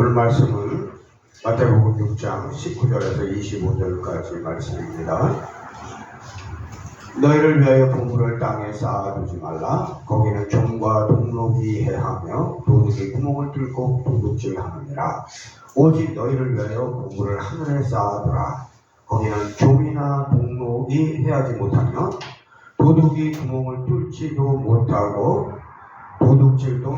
오늘 말씀은 마태복음 6장 19절에서 25절까지 말씀입니다. 너희를 위하여 보물을 땅에 쌓아두지 말라. 거기는 종과 동록이 해하며 도둑이 구멍을 뚫고 도둑질하느니라. 오직 너희를 위하여 보물을 하늘에 쌓아두라. 거기는 종이나 동록이 해하지 못하며 도둑이 구멍을 뚫지도 못하고 도둑질도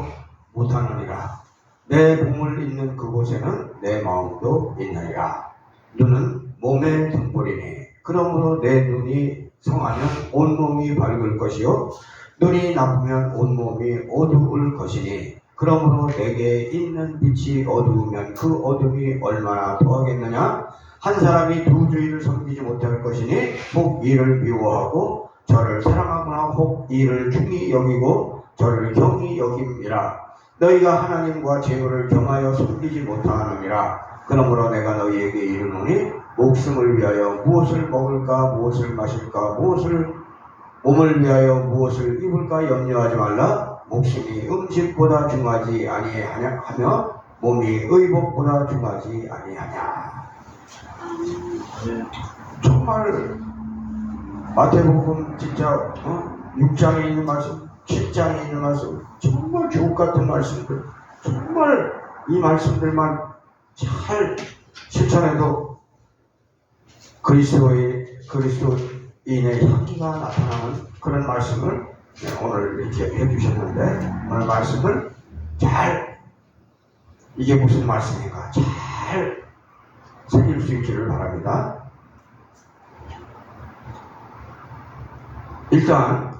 못하느니라. 내 보물 있는 그곳에는 내 마음도 있느니라. 눈은 몸의 등불이니 그러므로 내 눈이 성하면 온몸이 밝을 것이요 눈이 나쁘면 온몸이 어두울 것이니 그러므로 내게 있는 빛이 어두우면 그 어둠이 얼마나 더하겠느냐. 한 사람이 두 주인을 섬기지 못할 것이니 혹 이를 미워하고 저를 사랑하거나 혹 이를 중히 여기고 저를 경히 여김이라. 너희가 하나님과 재물을 겸하여 섬기지 못하느니라. 그러므로 내가 너희에게 이르노니 목숨을 위하여 무엇을 먹을까 무엇을 마실까 무엇을 몸을 위하여 무엇을 입을까 염려하지 말라. 목숨이 음식보다 중하지 아니하며 몸이 의복보다 중하지 아니하냐. 정말 마태복음 진짜 6장에 있는 말씀 7장에 있는 말씀 정말 주옥 같은 말씀들, 정말 이 말씀들만 잘 실천해도 그리스도인의 향기가 나타나는 그런 말씀을 오늘 이렇게 해주셨는데, 오늘 말씀을 잘, 이게 무슨 말씀인가 잘 새길 수 있기를 바랍니다. 일단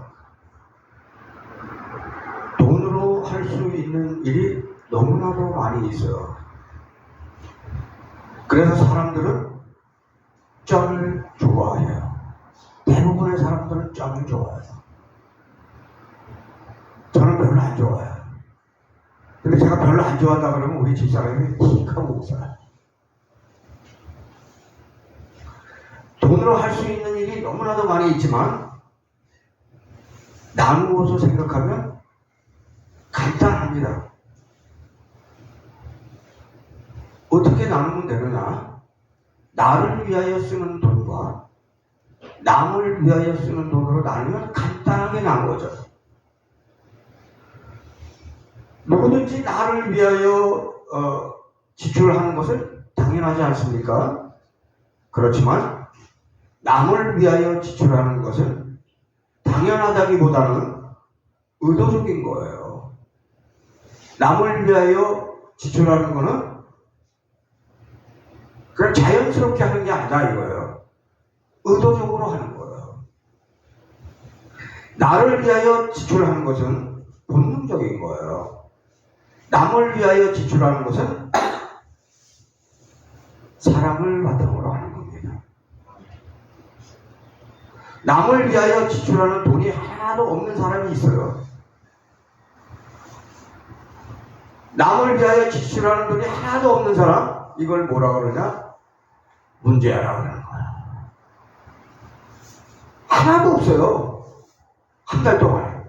돈으로 할 수 있는 일이 너무나도 많이 있어요. 그래서 사람들은 점을 좋아해요. 대부분의 사람들은 점을 좋아해요. 저는 별로 안 좋아해요. 근데 제가 별로 안 좋아한다 그러면 우리 집사람이 킥하고 웃어요. 돈으로 할 수 있는 일이 너무나도 많이 있지만 나누어서 생각하면 간단합니다. 어떻게 나누면 되느냐? 나를 위하여 쓰는 돈과 남을 위하여 쓰는 돈으로 나누면 간단하게 나누어져. 누구든지 나를 위하여 지출하는 것은 당연하지 않습니까? 그렇지만 남을 위하여 지출하는 것은 당연하다기보다는 의도적인 거예요. 남을 위하여 지출하는 것은 그냥 자연스럽게 하는 게 아니다 이거예요. 의도적으로 하는 거예요. 나를 위하여 지출하는 것은 본능적인 거예요. 남을 위하여 지출하는 것은 사랑을 바탕으로 하는 겁니다. 남을 위하여 지출하는 돈이 하나도 없는 사람이 있어요. 남을 위하여 지출하는 돈이 하나도 없는 사람, 이걸 뭐라 그러냐? 문제야라고 그러는 거야. 하나도 없어요. 한 달 동안에.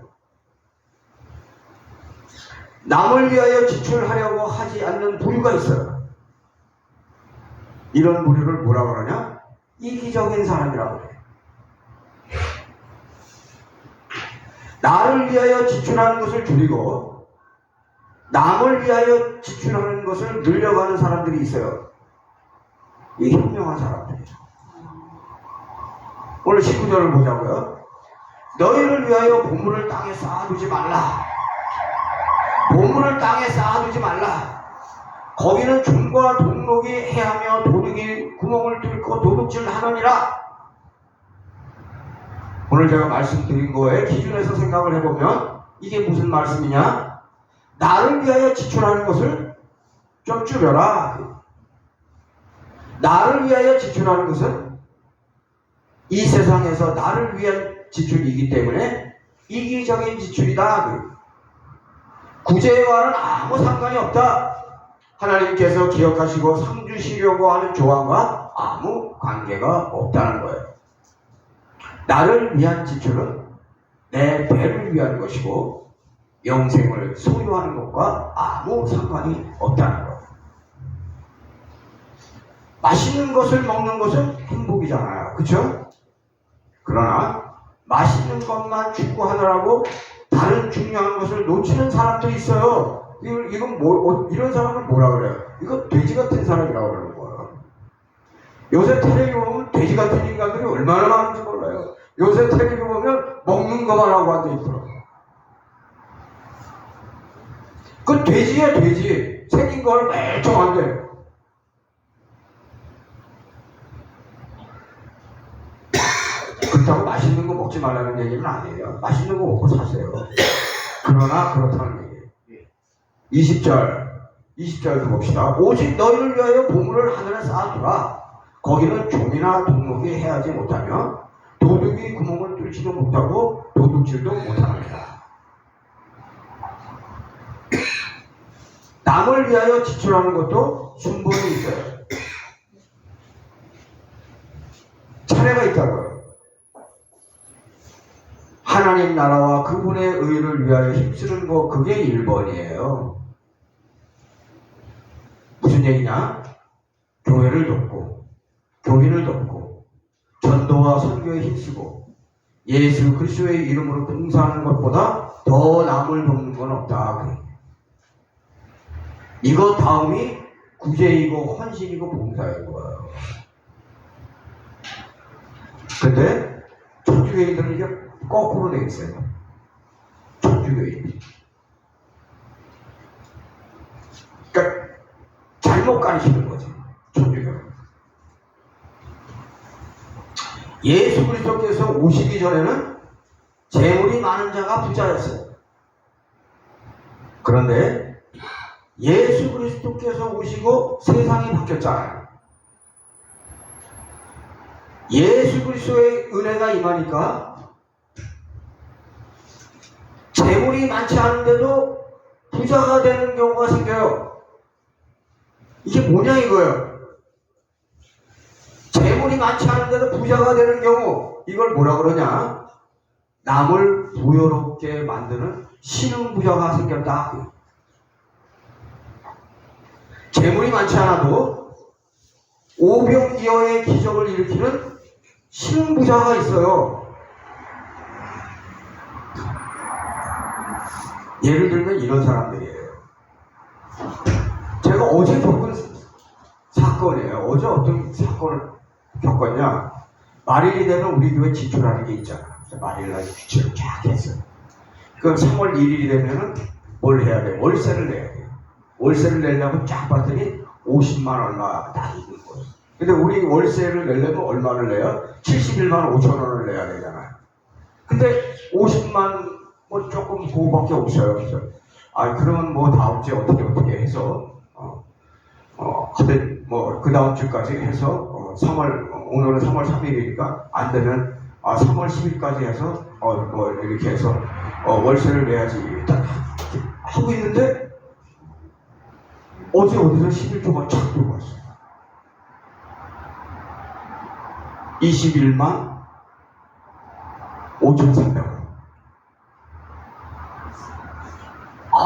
남을 위하여 지출하려고 하지 않는 부류가 있어요. 이런 부류를 뭐라 그러냐? 이기적인 사람이라고 그래요. 나를 위하여 지출하는 것을 줄이고 남을 위하여 지출하는 것을 늘려가는 사람들이 있어요. 이 현명한 사람들이죠. 오늘 19절을 보자고요. 너희를 위하여 보물을 땅에 쌓아두지 말라. 보물을 땅에 쌓아두지 말라. 거기는 종과 동록이 해하며 도둑이 구멍을 뚫고 도둑질 하느니라. 오늘 제가 말씀드린 거에 기준에서 생각을 해보면 이게 무슨 말씀이냐? 나를 위하여 지출하는 것을 좀 줄여라. 나를 위하여 지출하는 것은 이 세상에서 나를 위한 지출이기 때문에 이기적인 지출이다. 구제와는 아무 상관이 없다. 하나님께서 기억하시고 상 주시려고 하는 조항과 아무 관계가 없다는 거예요. 나를 위한 지출은 내 배를 위한 것이고 영생을 소유하는 것과 아무 상관이 없다는 것. 맛있는 것을 먹는 것은 행복이잖아요. 그쵸? 그러나 맛있는 것만 추구하느라고 다른 중요한 것을 놓치는 사람도 있어요. 이건 이런 사람은 뭐라 그래요? 이거 돼지 같은 사람이라고 그러는 거예요. 요새 텔레비 보면 돼지 같은 인간들이 얼마나 많은지 몰라요. 요새 텔레비 보면 먹는 것만 하고 앉아있더라고요. 그 돼지야 돼지. 생긴 거는 멀쩡한데 그렇다고 맛있는 거 먹지 말라는 얘기는 아니에요. 맛있는 거 먹고 사세요. 그러나 그렇다는 얘기예요. 20절도 봅시다. 오직 너희를 위하여 보물을 하늘에 쌓아두라. 거기는 종이나 동록이 해하지 못하며 도둑이 구멍을 뚫지도 못하고 도둑질도 못합니다. 남을 위하여 지출하는 것도 순번이 있어요. 차례가 있다고요. 하나님 나라와 그분의 의를 위하여 힘쓰는 거, 그게 1번이에요. 무슨 얘기냐? 교회를 돕고 교인을 돕고 전도와 선교에 힘쓰고 예수 그리스도의 이름으로 봉사하는 것보다 더 남을 돕는 건 없다. 이거 다음이 구제이고 헌신이고 봉사인 거예요. 근데 천주교인들은 이게 거꾸로 되어 있어요. 천주교인. 그러니까 잘못 가르치는 거지. 천주교. 예수 그리스도께서 오시기 전에는 재물이 많은 자가 부자였어요. 그런데 예수 그리스도께서 오시고 세상이 바뀌었잖아요. 예수 그리스도의 은혜가 임하니까 재물이 많지 않은데도 부자가 되는 경우가 생겨요. 이게 뭐냐 이거예요. 재물이 많지 않은데도 부자가 되는 경우, 이걸 뭐라 그러냐? 남을 부여롭게 만드는 신흥부자가 생겼다. 재물이 많지 않아도 오병이어의 기적을 일으키는 신흥부자가 있어요. 예를 들면 이런 사람들이에요. 제가 어제 겪은 사건이에요. 어제 어떤 사건을 겪었냐? 말일이 되면 우리 교회 지출하는 게 있잖아. 그래서 말일날 지출을 쫙 했어요. 그럼 3월 1일이 되면은 뭘 해야 돼? 월세를 내야 돼요. 월세를 내려고 쫙 봤더니 50만 얼마 다 있는 거예요. 근데 우리 월세를 내려면 얼마를 내요? 71만 5천 원을 내야 되잖아요. 근데 50만 뭐 조금 그거밖에 없어요. 그래서 그러면 뭐 다음 주에 어떻게 해서 하여튼 뭐 그 다음 주까지 해서 3월 오늘은 3월 3일이니까 안 되면 3월 10일까지 해서 뭐 이렇게 해서 월세를 내야지 일단 하고 있는데 어제 어디서 11조가 착 들어왔어요. 21만 5,300원.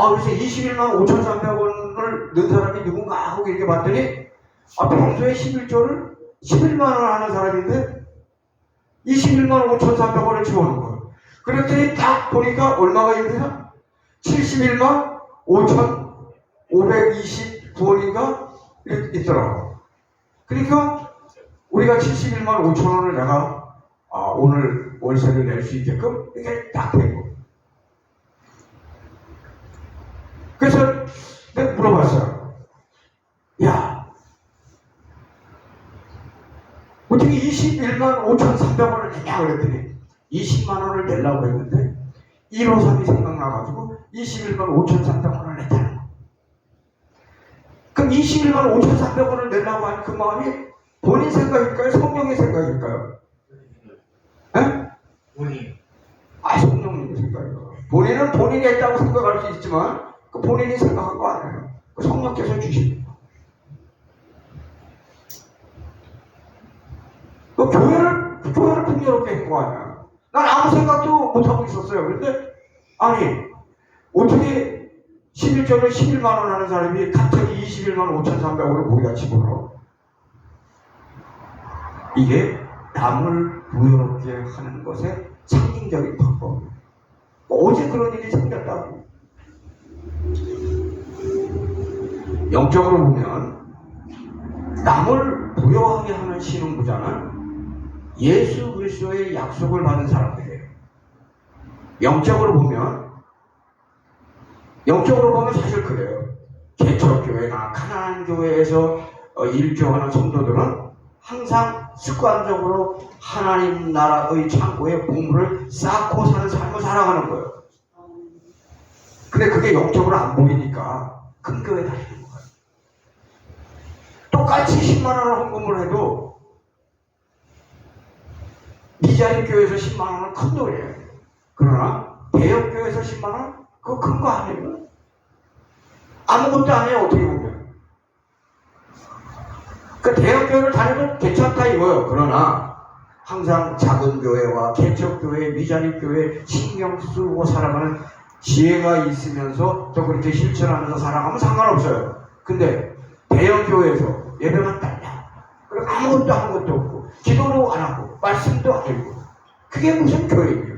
그래서 21만 5,300원을 넣은 사람이 누군가 하고 이렇게 봤더니 평소에 11조를 11만 원 하는 사람인데 21만 5,300원을 집어넣은 거예요. 그랬더니 딱 보니까 얼마가 있느냐? 71만 5,529원인가 있더라고요. 그러니까 우리가 71만 5천 원을 내가 오늘 월세를 낼 수 있게끔 이게 딱 된 거예요. 그래서 내가 물어봤어요. 야, 어떻게 21만 5,300원을 내냐 그랬더니 20만 원을 내려고 했는데 153이 생각나가지고 21만 5,300원을 냈다는 거예요. 그럼 21만 5,300원을 내려고 하는 그 마음이 본인 생각일까요? 성령의 생각일까요? 에? 본인. 성령의 생각이에요. 본인은 본인이 했다고 생각할 수 있지만 그 본인이 생각한 거 아니에요. 그 성령께서 주십니다. 그 교회를 풍요롭게 한 거 아니야. 난 아무 생각도 못하고 있었어요. 그런데 어떻게 11조를 11만 원 하는 사람이 갑자기 21만 5,300원을 우리가 집어넣어? 이게 남을 부여롭게 하는 것의 상징적인 방법. 어제 그런 일이 생겼다고. 영적으로 보면 남을 부여하게 하는 신흥부자는 예수 그리스도의 약속을 받은 사람들이에요. 영적으로 보면 사실 그래요. 개척교회나 가나안 교회에서 일조하는 성도들은 항상 습관적으로 하나님 나라의 창고에 보물을 쌓고 사는 삶을 살아가는 거예요. 근데 그게 영적으로 안 보이니까 큰 교회 다니는 거예요. 똑같이 10만 원을 헌금을 해도 미자립 교회에서 10만 원은 큰 돈이에요. 그러나 대형 교회에서 10만 원? 그거 큰 거 아니에요. 아무것도 안 해요, 어떻게 보면. 그 대형 교회를 다니면 괜찮다 이거예요. 그러나 항상 작은 교회와 개척교회, 미자립교회 신경 쓰고 살아가는 지혜가 있으면서 또 그렇게 실천하면서 살아가면 상관없어요. 근데 대형 교회에서 예배만 딸냐, 그리고 아무것도 없고 기도도 안 하고 말씀도 안 읽고, 그게 무슨 교회예요?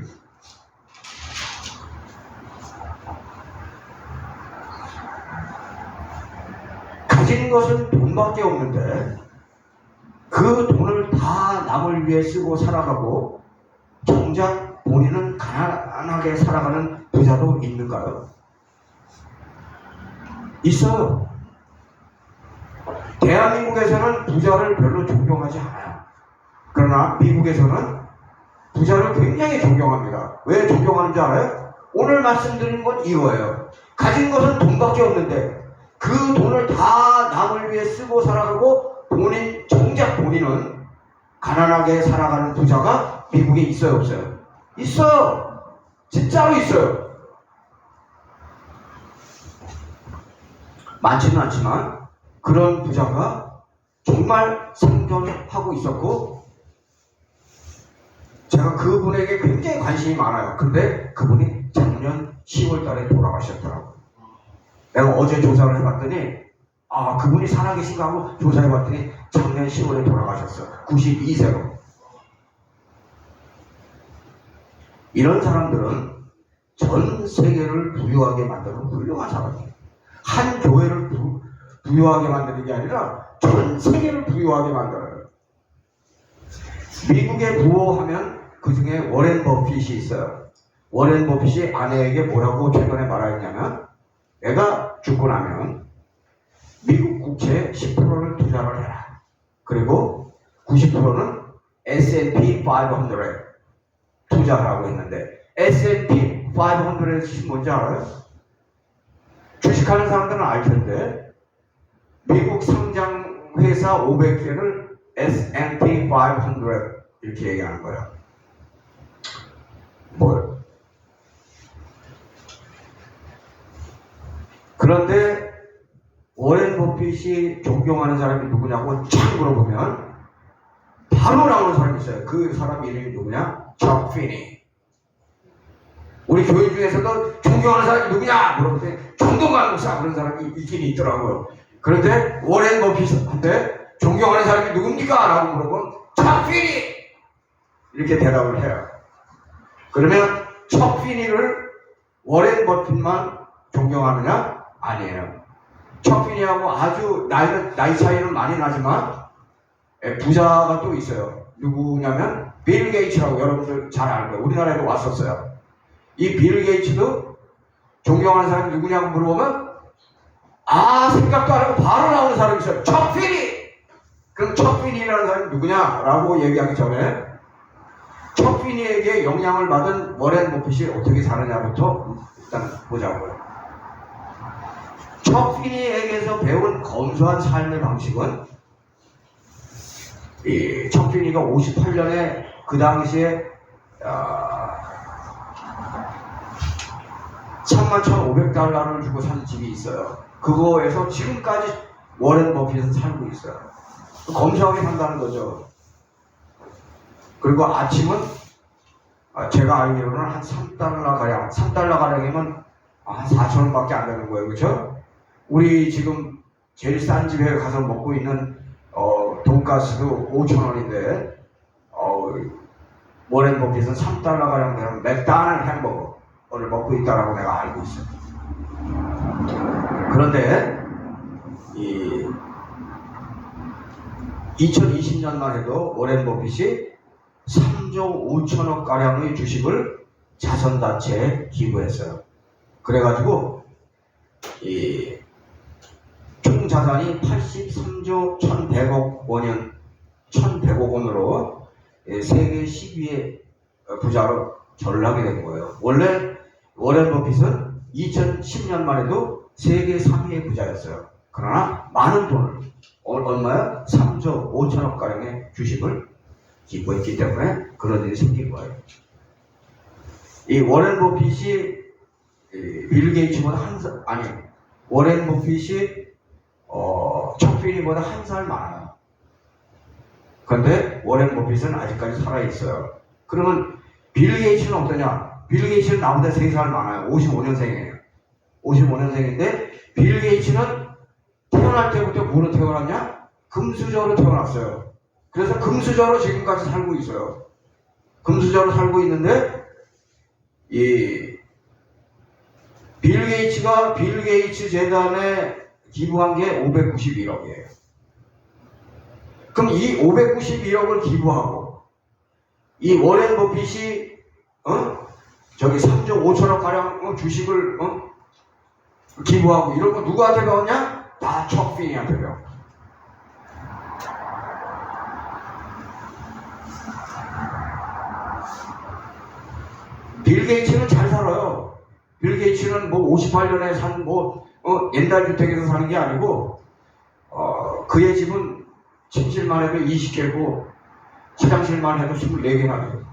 가진 것은 돈밖에 없는데 그 돈을 다 남을 위해 쓰고 살아가고 정작 본인은 가난하게 살아가는 부자도 있는가요? 있어요. 대한민국에서는 부자를 별로 존경하지 않아요. 그러나 미국에서는 부자를 굉장히 존경합니다. 왜 존경하는지 알아요? 오늘 말씀드린 건 이거예요. 가진 것은 돈밖에 없는데 그 돈을 다 남을 위해 쓰고 살아가고 정작 본인은 가난하게 살아가는 부자가 미국에 있어요, 없어요? 있어요. 진짜로 있어요. 많지는 않지만 그런 부자가 정말 생존하고 있었고, 제가 그분에게 굉장히 관심이 많아요. 근데 그분이 작년 10월 달에 돌아가셨더라고요. 내가 어제 조사를 해봤더니 그분이 살아계신가 하고 조사해봤더니 작년 10월에 돌아가셨어. 92세로. 이런 사람들은 전 세계를 부유하게 만드는 훌륭한 사람이에요. 한 교회를 부유하게 만드는 게 아니라 전 세계를 부유하게 만들어요. 미국의 부호하면 그 중에 워렌 버핏이 있어요. 워렌 버핏이 아내에게 뭐라고 최근에 말하였냐면, 내가 죽고 나면 미국 국채 10%를 투자를 해라. 그리고 90%는 S&P 500에 투자하라고 했는데, S&P 500의 뜻이 뭔지 알아요? 주식하는 사람들은 알 텐데 미국 상장 회사 500개를 S&P 500 이렇게 얘기하는 거예요. 뭘? 그런데 워렌 버핏이 존경하는 사람이 누구냐고 쫙 물어보면 바로 나오는 사람이 있어요. 그 사람 이름이 누구냐? 척 피니. 우리 교회 중에서도 존경하는 사람이 누구냐 물어볼 때 정동관 목사 그런 사람이 있긴 있더라고요. 그런데 워렌 버핏한테 존경하는 사람이 누굽니까? 라고 물어보면 척 피니! 이렇게 대답을 해요. 그러면 척 피니를 워렌 버핏만 존경하느냐? 아니에요. 척 피니하고 아주 나이 차이는 많이 나지만 부자가 또 있어요. 누구냐면 빌 게이츠라고 여러분들 잘 알고 우리나라에도 왔었어요. 이 빌 게이츠도 존경하는 사람이 누구냐고 물어보면 생각도 안 하고 바로 나오는 사람이 있어요. 척 피니! 그럼 척 피니라는 사람이 누구냐라고 얘기하기 전에 척 피니에게 영향을 받은 워렌 버핏이 어떻게 사느냐부터 일단 보자고요. 척 피니에게서 배운 검소한 삶의 방식은 이 척 피니가 58년에 그 당시에 31,500달러를 주고 산 집이 있어요. 그거에서 지금까지 워렌 버핏은 살고 있어요. 검소하게 산다는 거죠. 그리고 아침은 제가 알기로는 한 3달러가량이면 한 4,000원밖에 안 되는 거예요. 그렇죠? 우리 지금 제일 싼 집에 가서 먹고 있는 돈가스도 5,000원인데 워렌 버핏은 3달러가량 되는 맥다날 햄버거를 먹고 있다라고 내가 알고 있어요. 그런데 2020년만 해도 워렌 버핏이 3조 5천억 가량의 주식을 자선단체에 기부했어요. 그래가지고 총 자산이 83조 1,100억 원으로 세계 10위의 부자로 전락이 된 거예요. 원래 워렌 버핏은 2010년만 해도 세계 3위의 부자였어요. 그러나 많은 돈을 얼마야? 3조 5천억 가량의 주식을 기부했기 때문에 그런 일이 생긴 거예요. 이 워렌 버핏이 빌 게이츠보다 워렌 버핏이 척피니보다 1살 많아요. 그런데 워렌 버핏은 아직까지 살아있어요. 그러면 빌 게이츠는 어떠냐? 빌 게이츠는 나보다 3살 많아요. 55년생이에요. 55년생인데 빌 게이츠는 태어날 때부터 뭐로 태어났냐? 금수저로 태어났어요. 그래서 금수저로 지금까지 살고 있어요. 금수저로 살고 있는데 빌 게이츠가 빌 게이츠 재단에 기부한 게 591억이에요. 그럼 이 591억을 기부하고 이 워렌 버핏이 3조 5천억 가량 주식을 기부하고 이런 거 누구한테 배웠냐? 다 척피니한테 배워. 빌 게이츠는 잘 살아요. 빌 게이츠는 58년에 산 옛날 주택에서 사는 게 아니고 그의 집은 침실만 해도 20개고 화장실만 해도 24개나 돼요.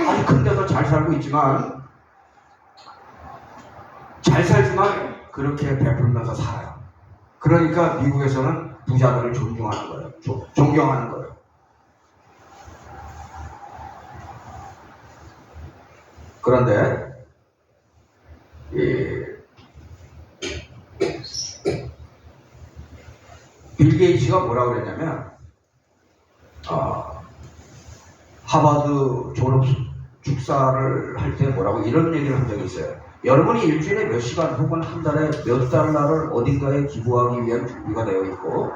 아주 큰 데서 잘 살고 있지만 잘 살지만 그렇게 베풀면서 살아요. 그러니까 미국에서는 부자들을 존중하는 거예요. 존경하는 거예요. 그런데 빌 게이츠가 뭐라고 그랬냐면 하버드 졸업 축사를 할 때 뭐라고 이런 얘기를 한 적이 있어요. 여러분이 일주일에 몇 시간 혹은 한 달에 몇 달러를 어딘가에 기부하기 위한 준비가 되어 있고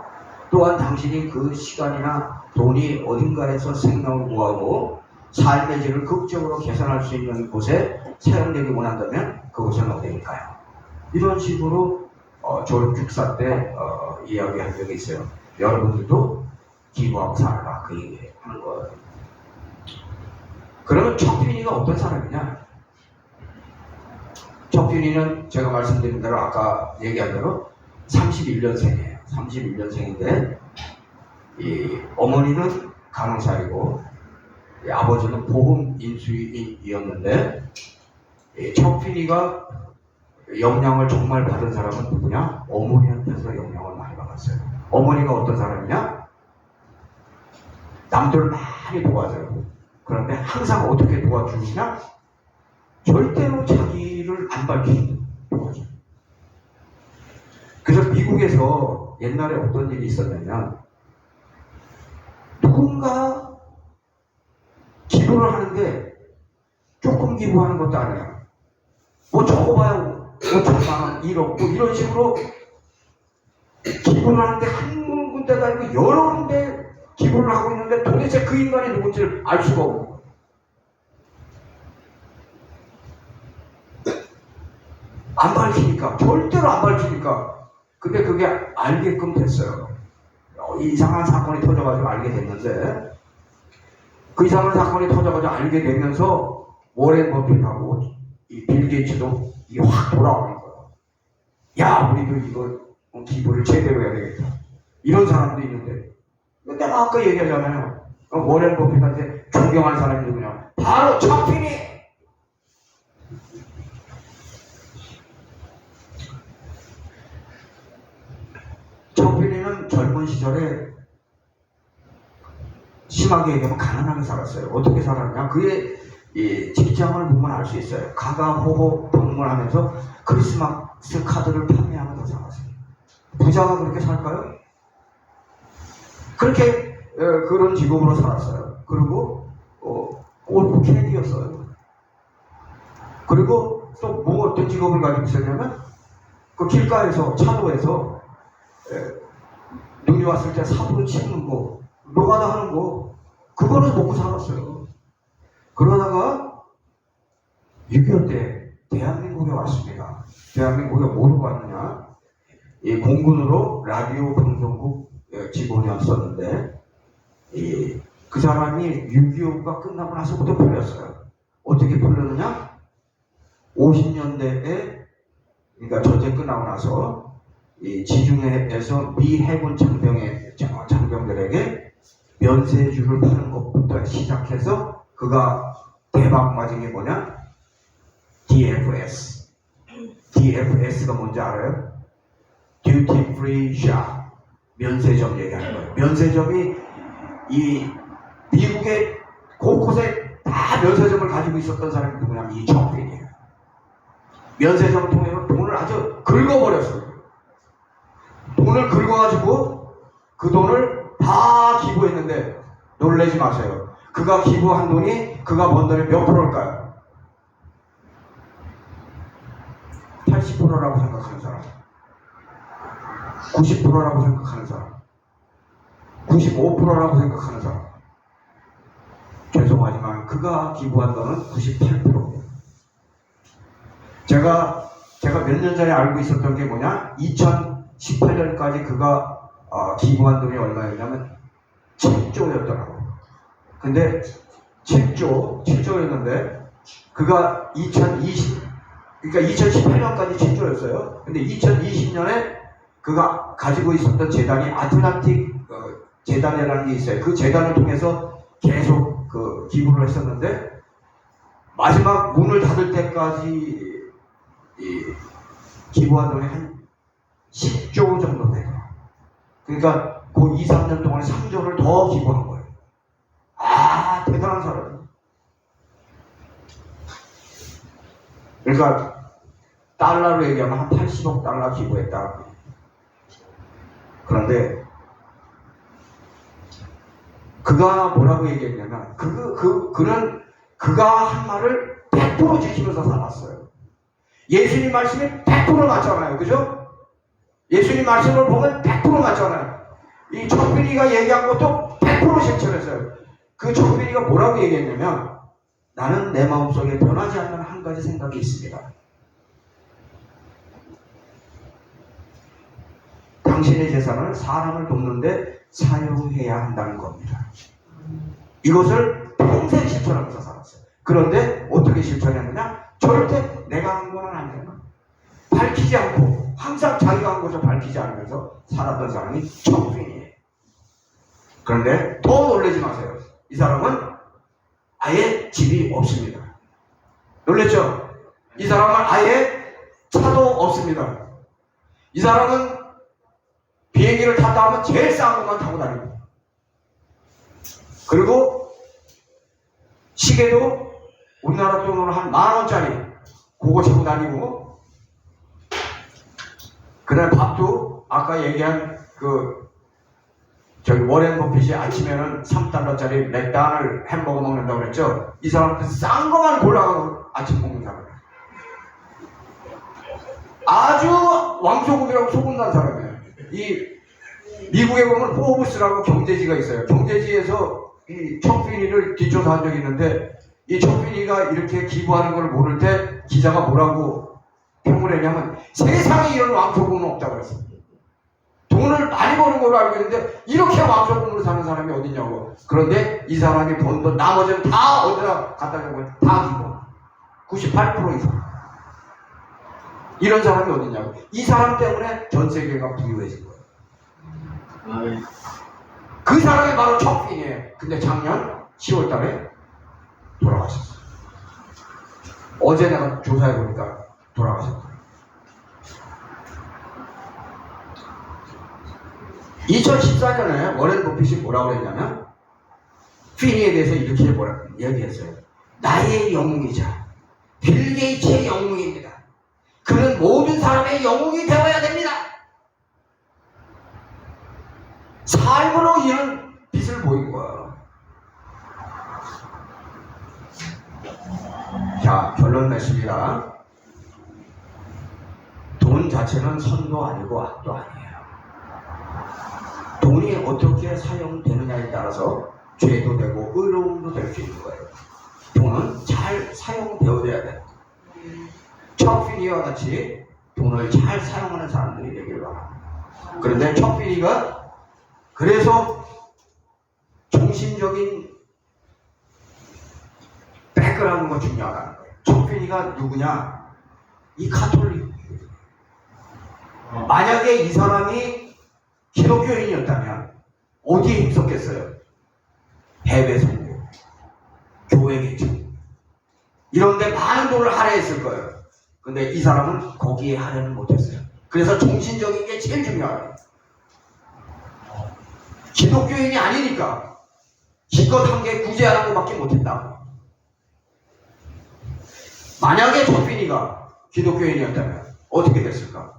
또한 당신이 그 시간이나 돈이 어딘가에서 생명을 구하고 삶의 질을 극적으로 개선할 수 있는 곳에 사용되기 원한다면 그곳은 어디일까요? 이런 식으로 졸업 축사 때 이야기한 적이 있어요. 여러분들도 기부하고 살아라 그 얘기 하는 거예요. 그러면 척피니가 어떤 사람이냐? 척피니는 제가 말씀드린 대로 아까 얘기한 대로 31년생이에요. 31년생인데 어머니는 간호사이고 아버지는 보험 인수인이었는데 척피니가 영향을 정말 받은 사람은 누구냐? 어머니한테서 영향을 많이 받았어요. 어머니가 어떤 사람이냐? 남들을 많이 도와줘요. 그런데 항상 어떻게 도와주느냐? 절대로 자기를 안 밝히는 도와줘요. 그래서 미국에서 옛날에 어떤 일이 있었냐면 누군가 기부를 하는데 조금 기부하는 것도 아니야. 적어봐야 5천만 원, 1억 이런 식으로 기부를 하는데 한 군데가 아니고 여러 군데 기부를 하고 있는데 도대체 그 인간이 누군지를 알 수가 없고 안 밝히니까 절대로 안 밝히니까 근데 그게 알게끔 됐어요. 이상한 사건이 터져가지고 알게 됐는데 그 이상한 사건이 터져가지고 알게 되면서 워렌 버핏하고 이 빌 게이츠도 이게 확 돌아오는 거예요. 야 우리도 이거 기부를 제대로 해야 되겠다. 이런 사람도 있는데 내가 아까 얘기하잖아요. 워렌 버핏한테 존경하는 사람이 누구냐? 바로 척피니! 척피니는 젊은 시절에 심하게 얘기하면 가난하게 살았어요. 어떻게 살았냐? 그의 직장을 보면 알 수 있어요. 가가호호 방문하면서 크리스마스 카드를 판매하면서 살았어요. 부자가 그렇게 살까요? 그렇게 그런 직업으로 살았어요. 그리고 골프 캐디였어요. 그리고 또 뭐 어떤 직업을 가지고 있었냐면 그 길가에서 차도에서 눈이 왔을 때 사부로 치는 거, 노가다 하는 거, 그거를 먹고 살았어요. 그러다가 6.25 때 대한민국에 왔습니다. 대한민국에 뭐로 왔느냐? 이 공군으로 라디오 방송국 직원이었었는데 그 사람이 6.25가 끝나고 나서부터 풀렸어요. 어떻게 풀렸느냐? 50년대에 그러니까 전쟁 끝나고 나서 이 지중해에서 미 해군 장병들에게 면세주를 파는 것부터 시작해서 그가 대박 맞은 게 뭐냐? DFS. DFS가 뭔지 알아요? Duty Free Shop. 면세점 얘기하는 거예요. 면세점이 이 미국의 곳곳에 다 면세점을 가지고 있었던 사람이 누구냐면 이 척빈이에요. 면세점을 통해서 돈을 아주 긁어버렸어요. 돈을 긁어가지고 그 돈을 다 기부했는데 놀라지 마세요. 그가 기부한 돈이 그가 번 돈의 몇 프로일까요? 80%라고 생각하는 사람, 90%라고 생각하는 사람, 95%라고 생각하는 사람. 죄송하지만 그가 기부한 돈은 98%입니다. 제가 몇 년 전에 알고 있었던 게 뭐냐? 2018년까지 그가 기부한 돈이 얼마였냐면 7조였더라고요. 근데 7조였는데 그가 2018년까지 7조였어요. 근데 2020년에 그가 가지고 있었던 재단이 아틀란틱 재단이라는 게 있어요. 그 재단을 통해서 계속 그 기부를 했었는데 마지막 문을 닫을 때까지 기부한 돈이 한 10조 정도 돼요. 그러니까 그 2, 3년 동안에 3조를 더 기부한 거예요. 아, 대단한 사람이에요. 그러니까 달러로 얘기하면 한 80억 달러 기부했다. 그런데 그가 뭐라고 얘기했냐면 그는 그가 한 말을 100% 지키면서 살았어요. 예수님 말씀이 100% 맞잖아요. 그죠? 예수님 말씀을 보면 100% 맞잖아요. 이 척빈이가 얘기한 것도 100% 실천했어요. 그 척빈이가 뭐라고 얘기했냐면 나는 내 마음속에 변하지 않는 한 가지 생각이 있습니다. 당신의 재산을 사람을 돕는데 사용해야 한다는 겁니다. 이것을 평생 실천하면서 살았어요. 그런데 어떻게 실천했느냐? 절대 내가 한 거는 안 되나? 밝히지 않고 항상 자기가 한 것을 밝히지 않으면서 살았던 사람이 척빈이에요. 그런데 더 놀라지 마세요. 이 사람은 아예 집이 없습니다. 놀랬죠? 이 사람은 아예 차도 없습니다. 이 사람은 비행기를 탔다 하면 제일 싼 것만 타고 다니고, 그리고 시계도 우리나라 돈으로 한 10,000원짜리 그거 차고 다니고, 그다음에 밥도 아까 얘기한 워렌 버핏이 아침에는 3달러짜리 맥다날 햄버거 먹는다고 그랬죠? 이 사람은 싼 거만 골라가지고 아침 먹는 사람이에요. 아주 왕소금이라고 소문난 사람이에요. 이 미국에 보면 포브스라고 경제지가 있어요. 경제지에서 이 척빈이를 뒷조사한 적이 있는데 이 척빈이가 이렇게 기부하는 걸 모를 때 기자가 뭐라고 평을 했냐면 세상에 이런 왕소금은 없다고 그랬어요. 돈을 많이 버는 걸로 알고 있는데 이렇게 왕소금으로 사는 사람이 어딨냐고. 그런데 이 사람이 번 돈 나머지는 다 어디다 갖다 주면 다 기부. 98% 이상. 이런 사람이 어딨냐고. 이 사람 때문에 전 세계가 부유해진 거예요. 그 사람이 바로 척빈이에요. 근데 작년 10월 달에 돌아가셨어요. 어제 내가 조사해보니까 돌아가셨어요. 2014년에 워렌 버핏이 뭐라고 했냐면 피니에 대해서 이렇게 얘기했어요. 나의 영웅이자 빌 게이츠의 영웅입니다. 그는 모든 사람의 영웅이 되어야 됩니다. 삶으로 이는 돈 자체는 선도 아니고 악도 아니에요. 돈이 어떻게 사용되느냐에 따라서 죄도 되고 의로움도 될 수 있는 거예요. 돈은 잘 사용되어야 돼요. 척피니와 같이 돈을 잘 사용하는 사람들이 되길 바랍니다. 그런데 척피니가 그래서 정신적인 백그라운드가 중요하다는 거예요. 척피니가 누구냐? 이 가톨릭. 만약에 이 사람이 기독교인이었다면 어디에 힘썼겠어요? 해외 선교, 교회 개척 이런데 많은 돈을 할애했을 거예요. 근데 이 사람은 거기에 할애는 못했어요. 그래서 정신적인 게 제일 중요해요. 기독교인이 아니니까 기껏 한 게 구제하는 것밖에 못했다. 만약에 조빈이가 기독교인이었다면 어떻게 됐을까?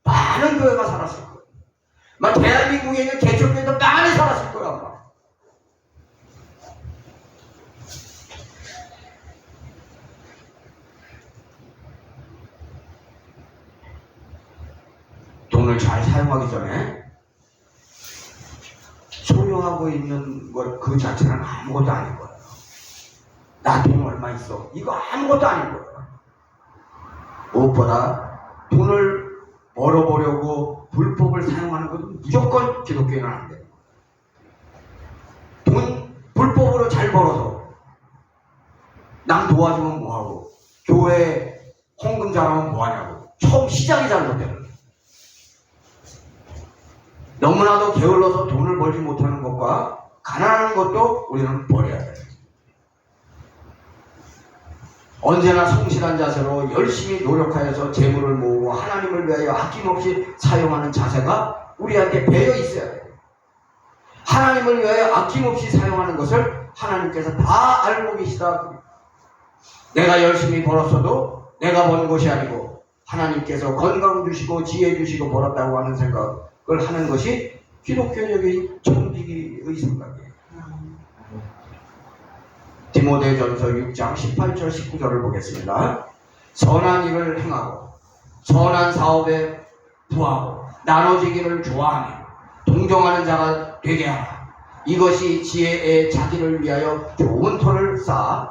많은 교회가 살았을 거예요. 막 대한민국에 있는 개척교회도 많이 살았을 거야. 아마. 돈을 잘 사용하기 전에 소유하고 있는 것 그 자체는 아무것도 아닌 거예요. 나 돈 얼마 있어? 이거 아무것도 아닌 거예요. 무엇보다 돈을 벌어보려고 불법을 사용하는 것은 무조건 기독교인은 안 돼요. 돈 불법으로 잘 벌어서 남 도와주면 뭐하고 교회 헌금 잘하면 뭐하냐고. 처음 시작이 잘못되는 거예요. 너무나도 게을러서 돈을 벌지 못하는 것과 가난한 것도 우리는 버려야 돼요. 언제나 성실한 자세로 열심히 노력하여서 재물을 모으고 하나님을 위하여 아낌없이 사용하는 자세가 우리한테 배어 있어야 돼요. 하나님을 위하여 아낌없이 사용하는 것을 하나님께서 다 알고 계시다. 내가 열심히 벌었어도 내가 번 것이 아니고 하나님께서 건강 주시고 지혜 주시고 벌었다고 하는 생각을 하는 것이 기독교적인 정직의 생각이에요. 디모데전서 6장 18절 19절을 보겠습니다. 선한 일을 행하고 선한 사업에 부하고 나눠지기를 좋아하며 동정하는 자가 되게 하라. 이것이 지혜의 자기를 위하여 좋은 터를 쌓아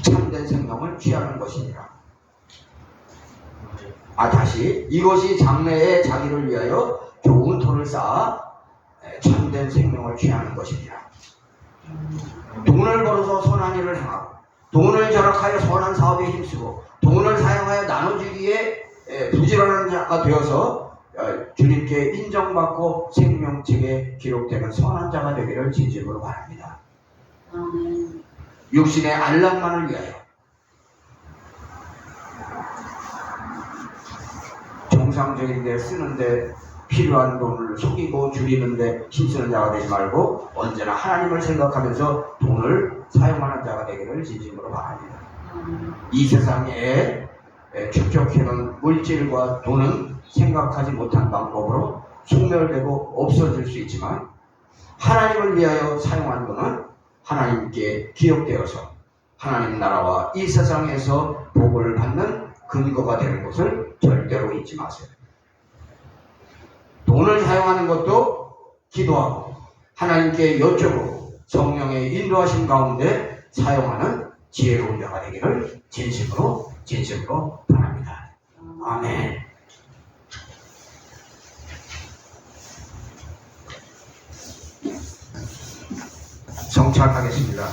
참된 생명을 취하는 것이니라. 다시 이것이 장래의 자기를 위하여 좋은 터를 쌓아 참된 생명을 취하는 것입니다. 돈을 벌어서 선한 일을 행하고 돈을 절약하여 선한 사업에 힘쓰고 돈을 사용하여 나눠주기에 부지런한 자가 되어서 주님께 인정받고 생명책에 기록되는 선한 자가 되기를 진심으로 바랍니다. 육신의 안락만을 위하여 정상적인 데 쓰는데 필요한 돈을 속이고 줄이는데 힘쓰는 자가 되지 말고 언제나 하나님을 생각하면서 돈을 사용하는 자가 되기를 진심으로 바랍니다. 이 세상에 축적해놓은 물질과 돈은 생각하지 못한 방법으로 소멸되고 없어질 수 있지만 하나님을 위하여 사용한 돈은 하나님께 기억되어서 하나님 나라와 이 세상에서 복을 받는 근거가 되는 것을 절대로 잊지 마세요. 돈을 사용하는 것도 기도하고 하나님께 여쭤보고 성령의 인도하심 가운데 사용하는 지혜로운 자가 되기를 진심으로 바랍니다. 아멘. 성찬하겠습니다.